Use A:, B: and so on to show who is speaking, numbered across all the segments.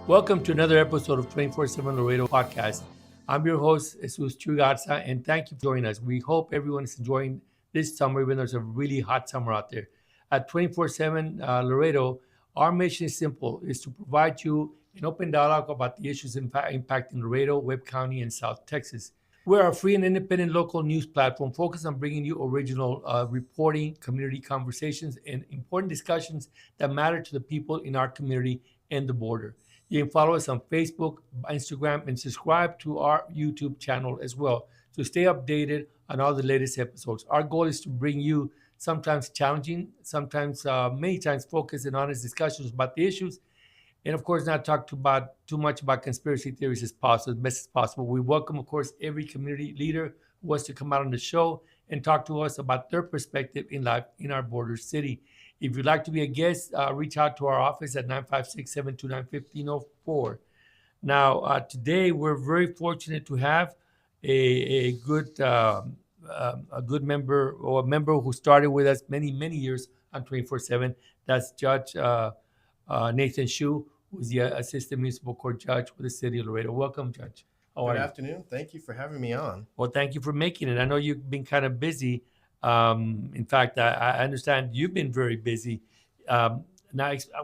A: Welcome to another episode of 24/7 Laredo Podcast. I'm your host, Judge Chu, and thank you for joining us. We hope everyone is enjoying this summer, even though it's a really hot summer out there. At 24/7 Laredo, our mission is simple, is to provide you an open dialogue about the issues impacting Laredo, Webb County, and South Texas. We're a free and independent local news platform focused on bringing you original reporting, community conversations, and important discussions that matter to the people in our community and the border. You can follow us on Facebook, Instagram, and subscribe to our YouTube channel as well to stay updated on all the latest episodes. Our goal is to bring you sometimes challenging, sometimes many times focused and honest discussions about the issues, and of course not talk too much about conspiracy theories as best as possible. We welcome, of course, every community leader who wants to come out on the show and talk to us about their perspective in life in our border city. If you'd like to be a guest, reach out to our office at 956-729-1504. Now, today we're very fortunate to have a good member, or a member who started with us many years on 24/7. That's Judge Nathan Chu, who's the Assistant Municipal Court Judge for the City of Laredo. Welcome, Judge.
B: Good afternoon. Thank you for having me on.
A: Well, thank you for making it. I know you've been kind of busy. In fact, I understand you've been very busy. Now,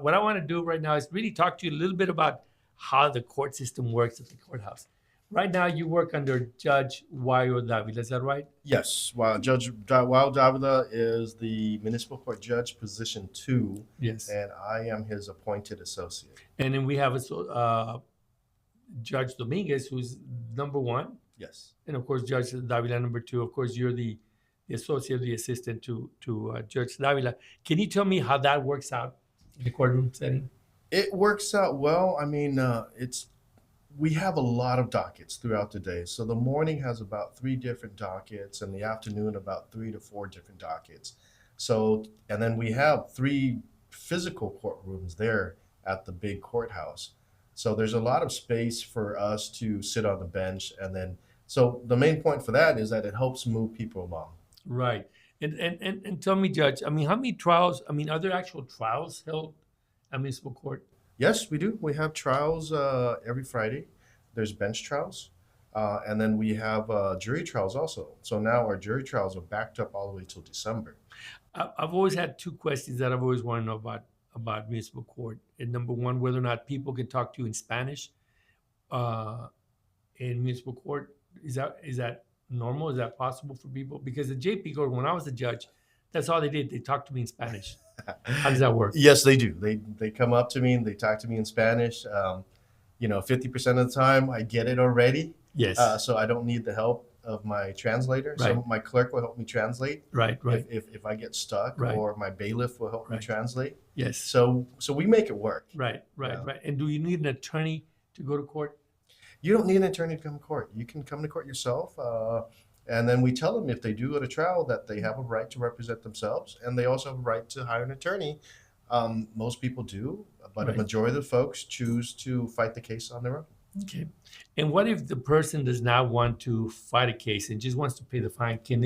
A: what I want to do right now is really talk to you a little bit about how the court system works at the courthouse. Right now, you work under Judge Wayo Davila. Is that right?
B: Yes. Judge Wayo Davila is the Municipal Court Judge, Position 2.
A: Yes.
B: And I am his appointed associate.
A: And then we have Judge Dominguez, who's number 1.
B: Yes.
A: And of course, Judge Davila, number 2. Of course, you're the associate, the assistant to Judge Davila. Can you tell me how that works out in the courtroom setting?
B: It works out well. I mean, we have a lot of dockets throughout the day. So the morning has about 3 different dockets, and the afternoon about 3 to 4 different dockets. So, and then we have 3 physical courtrooms there at the big courthouse. So there's a lot of space for us to sit on the bench, and then so the main point for that is that it helps move people along.
A: Right. And tell me, Judge, I mean, how many trials, are there actual trials held at municipal court?
B: Yes, we do. We have trials every Friday. There's bench trials. And then we have jury trials also. So now our jury trials are backed up all the way till December.
A: I've always had 2 questions that I've always wanted to know about municipal court. And number 1, whether or not people can talk to you in Spanish in municipal court. Is that normal? Is that possible for people? Because the JP Court, when I was a judge, that's all they did. They talked to me in Spanish. How does that work?
B: Yes, they do. They come up to me and they talk to me in Spanish. 50% of the time I get it already.
A: Yes.
B: So I don't need the help of my translator.
A: Right.
B: So my clerk will help me translate.
A: Right.
B: If I get stuck,
A: Right.
B: or my bailiff will help me
A: Right.
B: translate.
A: Yes.
B: So we make it work.
A: Right.
B: Yeah.
A: And do you need an attorney to go to court?
B: You don't need an attorney to come to court. You can come to court yourself. And then we tell them if they do go to trial that they have a right to represent themselves, and they also have a right to hire an attorney. Most people do, but
A: Right.
B: a majority of the folks choose to fight the case on their own.
A: Okay. And what if the person does not want to fight a case and just wants to pay the fine? Do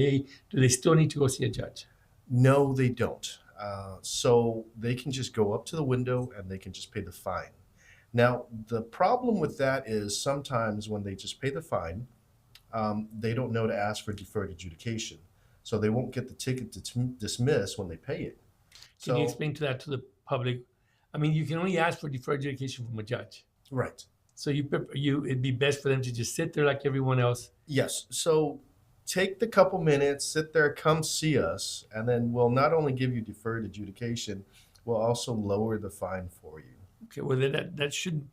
A: they still need to go see a judge?
B: No, they don't. So they can just go up to the window and they can just pay the fine. Now, the problem with that is sometimes when they just pay the fine, they don't know to ask for deferred adjudication. So they won't get the ticket dismissed when they pay it.
A: Can you explain that to the public? You can only ask for deferred adjudication from a judge.
B: Right.
A: So it'd be best for them to just sit there like everyone else.
B: Yes. So take the couple minutes, sit there, come see us, and then we'll not only give you deferred adjudication, we'll also lower the fine for you.
A: Okay, well, then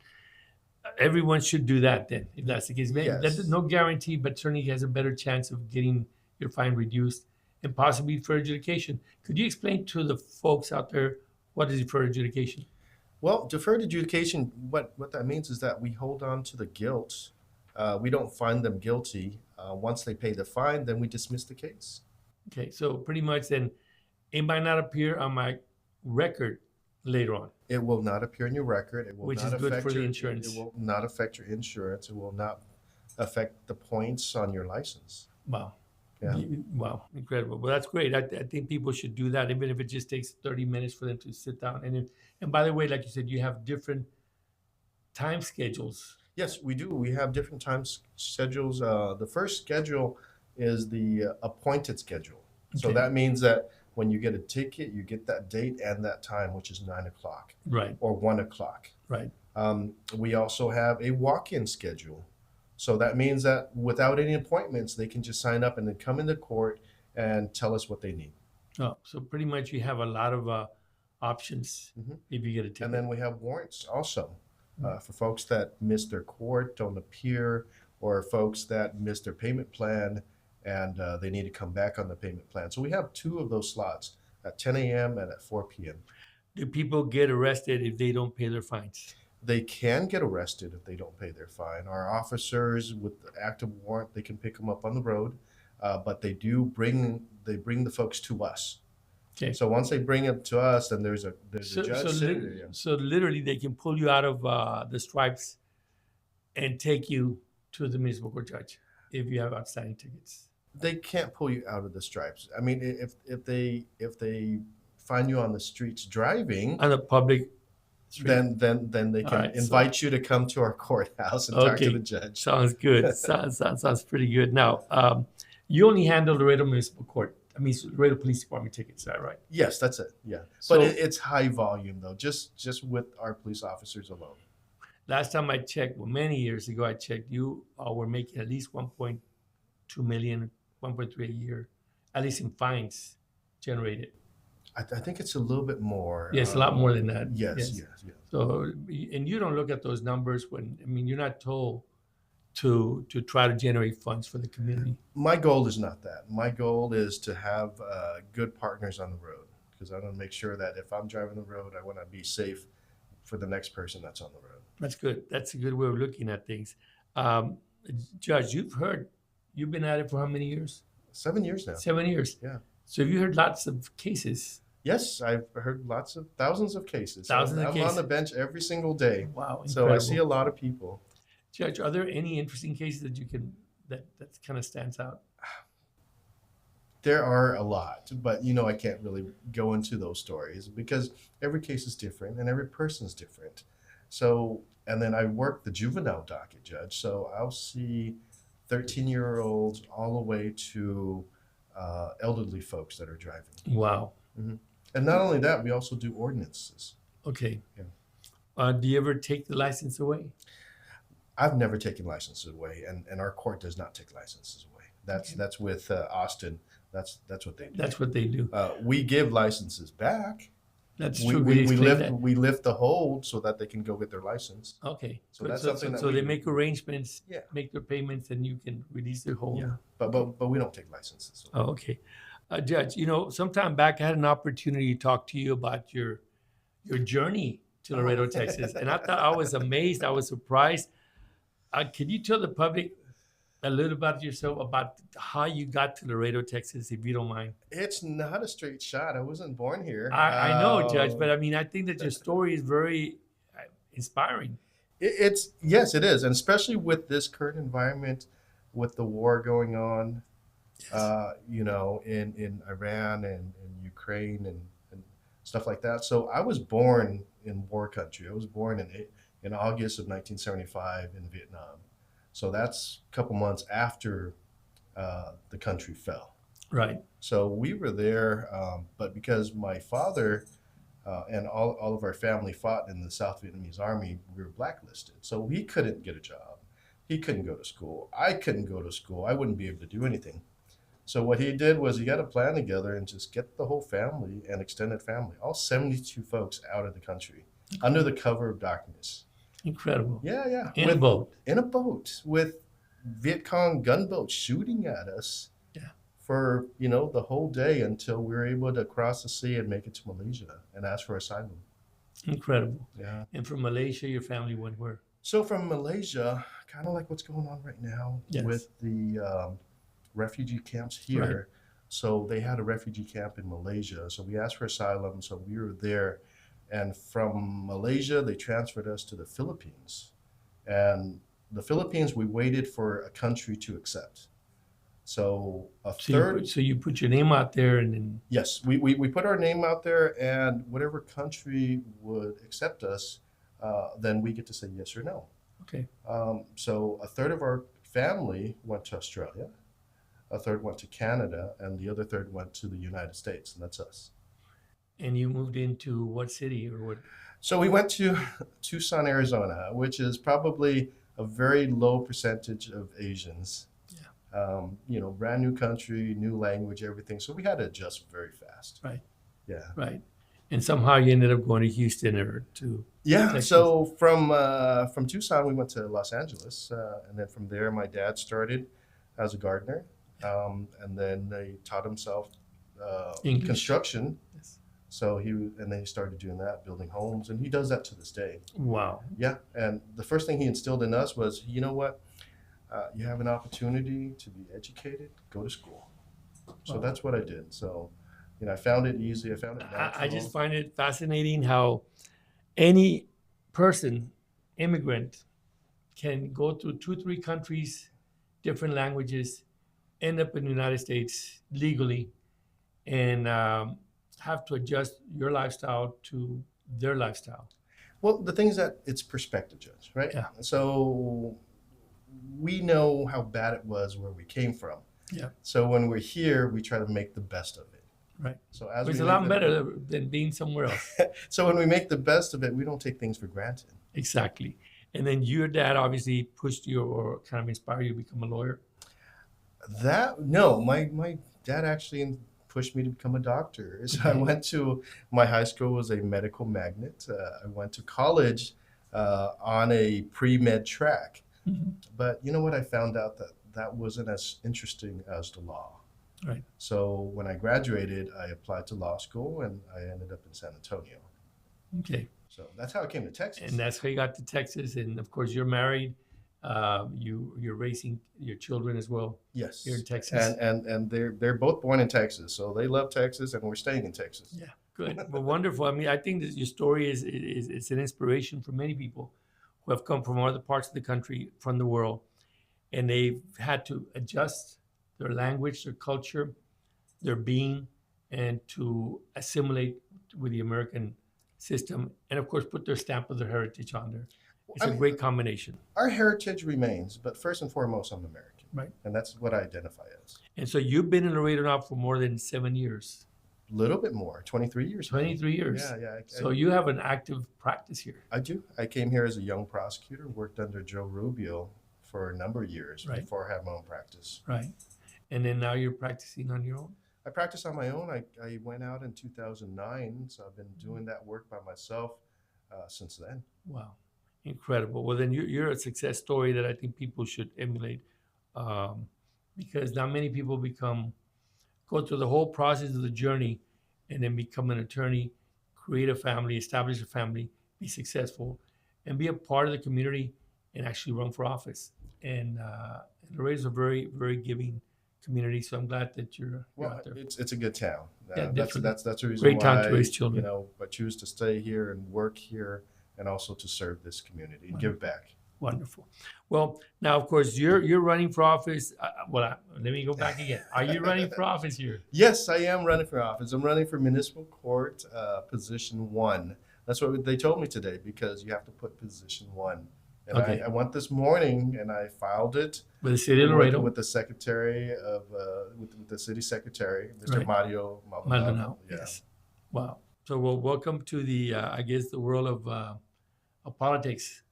A: everyone should do that then, if that's the case.
B: Yes.
A: That's no guarantee, but certainly has a better chance of getting your fine reduced and possibly deferred adjudication. Could you explain to the folks out there what is deferred adjudication?
B: Well, deferred adjudication, what that means is that we hold on to the guilt. We don't find them guilty. Once they pay the fine, then we dismiss the case.
A: Okay, so pretty much then it might not appear on my record later on.
B: It will not appear in your record. It will
A: Which
B: not
A: is good
B: affect
A: for the
B: your
A: insurance.
B: It will not affect your insurance. It will not affect the points on your license.
A: Wow.
B: Yeah.
A: Wow, incredible. Well, that's great. I think people should do that, even if it just takes 30 minutes for them to sit down. And by the way, like you said, you have different time schedules.
B: Yes, we do. We have different schedules. The first schedule is the appointed schedule. So
A: Okay.
B: that means that when you get a ticket, you get that date and that time, which is 9 o'clock
A: Right.
B: or 1 o'clock.
A: Right.
B: We also have a walk-in schedule. So that means that without any appointments, they can just sign up and then come into court and tell us what they need.
A: Oh, so pretty much you have a lot of options
B: Mhm.
A: if you get a ticket.
B: And then we have warrants also for folks that miss their court, don't appear, or folks that miss their payment plan and they need to come back on the payment plan. So we have two of those slots at 10 a.m. and at 4 p.m.
A: Do people get arrested if they don't pay their fines?
B: They can get arrested if they don't pay their fine. Our officers with the active warrant, they can pick them up on the road, but they bring the folks to us.
A: Okay.
B: So once they bring it to us, then there's a
A: So,
B: judge
A: so,
B: sitting
A: lit-
B: there. Yeah.
A: so literally they can pull you out of the stripes and take you to the municipal court judge if you have outstanding tickets.
B: They can't pull you out of the stripes. I mean, if they find you on the streets driving,
A: On the public street.
B: then they can
A: All right, so-
B: invite you to come to our courthouse and talk to
A: Okay.
B: the judge.
A: Sounds good. Sounds pretty good. Now, you only handle Laredo Municipal Court. I mean, Laredo Police Department tickets. Is that right?
B: Yes, that's it. Yeah,
A: So-
B: but it's high volume though, just with our police officers alone.
A: Last time I checked, well, many years ago, I checked, you were making at least 1.2 million, 1.3 a year, at least in fines generated.
B: I think it's a little bit more.
A: Yes, a lot more than that.
B: Yes.
A: So, and you don't look at those numbers you're not told to try to generate funds for the community.
B: My goal is not that. My goal is to have good partners on the road because I want to make sure that if I'm driving the road, I want to be safe for the next person that's on the road.
A: That's good. That's a good way of looking at things. Judge, you've been at it for how many years?
B: 7 years now.
A: 7 years.
B: Yeah.
A: So you heard lots of cases.
B: Yes, I've heard thousands of cases.
A: Thousands of
B: I'm
A: cases.
B: on the bench every single day.
A: Wow.
B: So I see a lot of people.
A: Judge, are there any interesting cases that kind of stands out?
B: There are a lot, but I can't really go into those stories because every case is different and every person's different. So, and then I work the juvenile docket, Judge. So I'll see 13-year-olds all the way to elderly folks that are driving.
A: Wow.
B: And not only that, we also do ordinances.
A: Okay.
B: Yeah.
A: Do you ever take the license away?
B: I've never taken licenses away, and our court does not take licenses away. That's with Austin. That's what they do.
A: That's what they do.
B: We give licenses back.
A: That's
B: We,
A: true.
B: we,
A: Could you
B: we
A: explain
B: lift
A: that?
B: we lift the hold so that they can go get their license.
A: Okay.
B: So that's something that
A: so
B: we
A: they
B: do.
A: make arrangements,
B: Yeah.
A: make their payments, and you can release their hold.
B: Yeah, but we don't take licenses.
A: Oh, okay. Judge, sometime back I had an opportunity to talk to you about your journey to Laredo, Texas. And I thought I was amazed. I was surprised. Can you tell the public a little about yourself, about how you got to Laredo, Texas, if you don't mind?
B: It's not a straight shot. I wasn't born here.
A: I know, Judge, but I think that your story is very inspiring.
B: Yes, it is, and especially with this current environment, with the war going on, in Iran and Ukraine and stuff like that. So I was born in war country. I was born in August of 1975 in Vietnam. So that's a couple months after the country fell.
A: Right.
B: So we were there, but because my father and all of our family fought in the South Vietnamese army, we were blacklisted. So he couldn't get a job. He couldn't go to school. I couldn't go to school. I wouldn't be able to do anything. So what he did was he got a plan together and just get the whole family and extended family, all 72 folks out of the country under the cover of darkness.
A: Incredible.
B: Yeah.
A: In a boat.
B: In a boat with Viet Cong gunboats shooting at us.
A: Yeah.
B: For, the whole day until we were able to cross the sea and make it to Malaysia and ask for asylum.
A: Incredible.
B: Yeah.
A: And from Malaysia, your family went where?
B: So from Malaysia, kind of like what's going on right now
A: Yes.
B: with the refugee camps here.
A: Right.
B: So they had a refugee camp in Malaysia. So we asked for asylum. So we were there. And from Malaysia, they transferred us to the Philippines. And the Philippines, we waited for a country to accept. So
A: So you put your name out there and then.
B: Yes, we put our name out there, and whatever country would accept us, then we get to say yes or no.
A: Okay.
B: So a third of our family went to Australia, a third went to Canada, and the other third went to the United States, and that's us.
A: And you moved into what city or what?
B: So we went to Tucson, Arizona, which is probably a very low percentage of Asians.
A: Yeah.
B: Brand new country, new language, everything. So we had to adjust very fast.
A: Right.
B: Yeah.
A: Right. And somehow you ended up going to Houston or to Texas.
B: So from Tucson we went to Los Angeles, and then from there my dad started as a gardener, and then he taught himself
A: English.
B: construction.
A: Yes.
B: So then he started doing that, building homes, and he does that to this day.
A: Wow.
B: Yeah, and the first thing he instilled in us was, you know what, you have an opportunity to be educated, go to school. So that's what I did. So. I found it easy. I found it natural.
A: I just find it fascinating how any person, immigrant, can go through 2-3 countries, different languages, end up in the United States legally, and have to adjust your lifestyle to their lifestyle.
B: Well, the thing is that it's perspective, Judge, right?
A: Yeah.
B: So we know how bad it was where we came from.
A: Yeah.
B: So when we're here, we try to make the best of it.
A: Right.
B: So as
A: It's
B: we
A: a
B: make
A: lot better than being somewhere else.
B: So when we make the best of it, we don't take things for granted.
A: Exactly. And then your dad obviously pushed you or kind of inspired you to become a lawyer.
B: No, my dad actually pushed me to become a doctor. So I went to, my high school was a medical magnet. I went to college on a pre-med track.
A: Mm-hmm.
B: But you know what? I found out that wasn't as interesting as the law.
A: Right.
B: So when I graduated, I applied to law school and I ended up in San Antonio.
A: Okay.
B: So that's how I came to Texas.
A: And that's how you got to Texas. And of course, you're married. You're raising your children as well.
B: Yes.
A: Here in Texas.
B: And they're both born in Texas, so they love Texas, and we're staying in Texas.
A: Yeah, good. Well, wonderful. I mean, I think that your story is it's an inspiration for many people who have come from other parts of the country, from the world, and they've had to adjust their language, their culture, their being, and to assimilate with the American system, and of course, put their stamp of their heritage on there. It's a great combination.
B: Our heritage remains, but first and foremost, I'm American.
A: Right.
B: And that's what I identify as.
A: And so you've been in Laredo now for more than 7 years.
B: A little bit more, 23 years.
A: 23 years.
B: Yeah.
A: So you have an active practice here.
B: I do. I came here as a young prosecutor, worked under Joe Rubio for a number of years before I had my own practice.
A: Right. And then now you're practicing on your own?
B: I practiced on my own. I went out in 2009, so I've been doing that work by myself since then.
A: Wow. Incredible. Well, then you're a success story that I think people should emulate, because not many people go through the whole process of the journey and then become an attorney, create a family, establish a family, be successful, and be a part of the community and actually run for office. And Laredo is a very, very giving community, so I'm glad that you're out there.
B: It's a good town.
A: Yeah,
B: that's the reason
A: Great
B: why
A: town to raise children.
B: I choose to stay here and work here, and also to serve this community and give back.
A: Wonderful. Well, now of course you're running for office. Let me go back again. Are you running for office here?
B: Yes, I am running for office. I'm running for municipal court, position 1. That's what they told me today, because you have to put position 1. And I went this morning and I filed it
A: with the city of Laredo,
B: with the secretary of with the city secretary, Mr. Mario Maldonado. Yeah.
A: Yes. Wow. So, well, welcome to the the world of politics.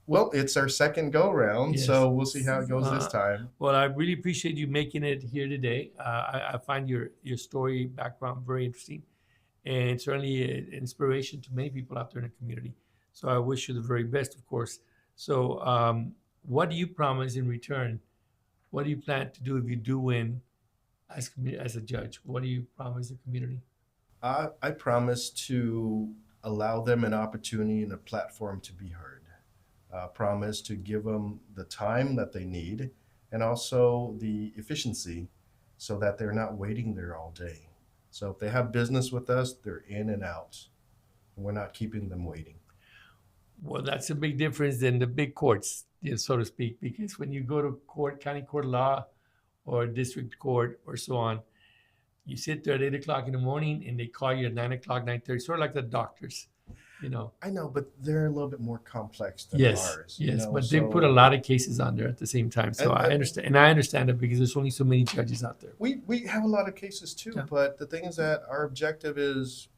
B: Well, it's our second go round, so we'll see how it goes this time.
A: Well, I really appreciate you making it here today. I find your story background very interesting, and certainly an inspiration to many people out there in the community. So I wish you the very best, of course. So what do you promise in return? What do you plan to do if you do win as a judge? What do you promise the community?
B: I promise to allow them an opportunity and a platform to be heard. Promise to give them the time that they need, and also the efficiency, so that they're not waiting there all day. So if they have business with us, they're in and out. And we're not keeping them waiting.
A: Well, that's a big difference than the big courts, so to speak, because when you go to court, county court of law or district court or so on, you sit there at 8 o'clock in the morning and they call you at 9 o'clock, 9:30, sort of like the doctors.
B: I know, but they're a little bit more complex than
A: Yes,
B: ours.
A: yes, but they put a lot of cases on there at the same time. So I understand, and I understand it because there's only so many judges out there.
B: We have a lot of cases too,
A: Yeah.
B: but the thing is that our objective is,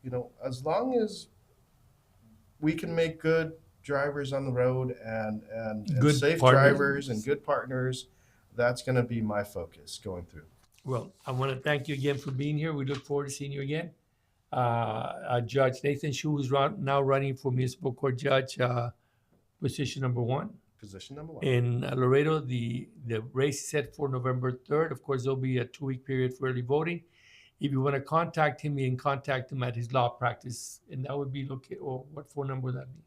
B: as long as we can make good drivers on the road and
A: Good
B: safe
A: partners.
B: drivers and good partners, that's going to be my focus going through.
A: Well, I want to thank you again for being here. We look forward to seeing you again. Judge Nathan Chu is now running for Municipal Court Judge, position number 1.
B: Position number 1.
A: In Laredo, the race is set for November 3rd. Of course, there'll be a 2-week period for early voting. If you want to contact him, you can contact him at his law practice, and that would be located, or what phone number would that be?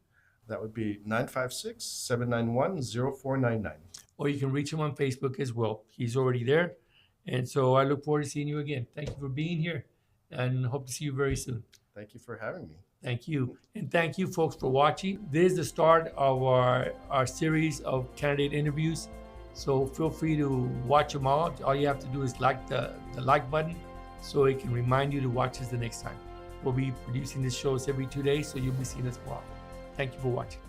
B: That would be 956-791-0499.
A: Or you can reach him on Facebook as well. He's already there. And so I look forward to seeing you again. Thank you for being here, and hope to see you very soon.
B: Thank you for having me.
A: Thank you. And thank you, folks, for watching. This is the start of our series of candidate interviews. So feel free to watch them all. All you have to do is like the like button so it can remind you to watch us the next time. We'll be producing these shows every 2 days, so you'll be seeing us more often. Thank you for watching.